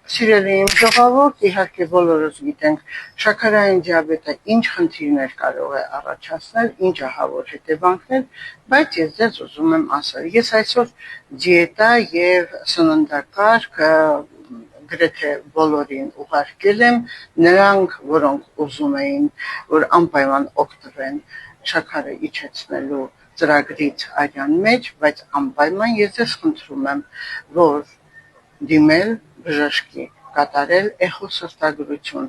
Սիրելի իմ ժողովուրդ, իհարկե բոլորս գիտենք, շաքարային դիաբետը ինչ խնդիրներ կարող է առաջացնել, ինչ ահավոր հետևանքներ, բայց ես ձեզ ուզում եմ ասել, ես այսօր դիետա եւ սննդակարգ գրեթե բոլորին ուղարկել եմ, նրանք, որոնք ուզում էին, որ անպայման օգտվեն շաքարը իջեցնելու ծրագրից արյան մեջ, բայց անպայման ես ձեզ խնդրում եմ, որ դիմել բժշկի, կատարել էխոսրտագրություն,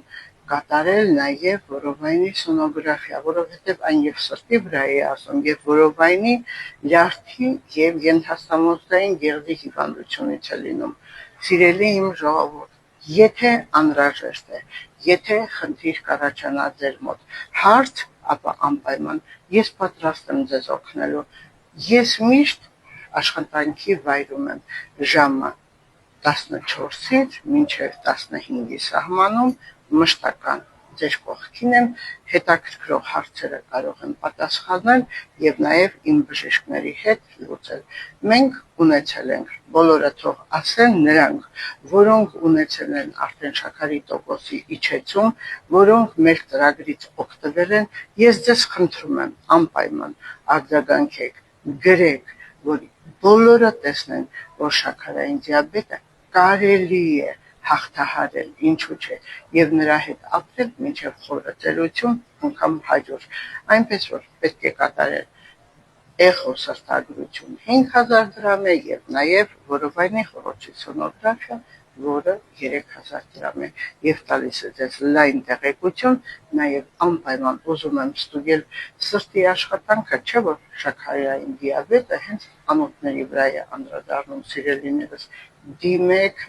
կատարել նաև որովայնի սոնոգրաֆիա, որովհետև այն եւ սրտի վրա է ասում, եւ որովայնի լյարդի եւ ենթաստամոքսային գեղձի հիվանդությունից է լինում։ Սիրելի իմ ժողովուրդ, եթե անհրաժեշտ է, եթե խնդիր կառաջանա ձեր մոտ, հարց, ապա անպայման ես պատրաստ եմ ձեզ օգնելու։ Ես միշտ աշխատանքի վայրում եմ ժամը 14-ից մինչև 15-ի սահմանում մշտական ձեր կողքին եմ, հետաքրքրող հարցերը կարող եմ պատասխանել եւ նաեւ իմ բժիշկների հետ լուծել։ Մենք ունեցել ենք, բոլորը թող ասեն նրանք, որոնք ունեցել են արդեն շաքարի տոկոսի իջեցում, որոնք մեր ծրագրից օգտվել են, ես ձեզ խնդրում եմ անպայման արձագանքեք, գրեք, որ բոլորը տեսնեն, որ շաքարային դիաբետը կարելի է հաղթահարել, ինչու՞ չէ, եւ նրա հետ ապրել մինչեւ խորը ծերություն անգամ 100, այնպես որ պետք է կատարել էխոսրտագրություն 5000 դրամ է եւ նաեւ որովայնի խոռոչի սոնոգրաֆիա, որը 3000 դրամ է եւ տալիս է ձեզ լայն տեղեկություն, նաեւ անպայման ուզում եմ ստուգել սրտի աշխատանքը, չէ՞ որ շաքարային դիաբետը հենց անոթների վրա է անդրադառնում, սիրելիներս, դիմեք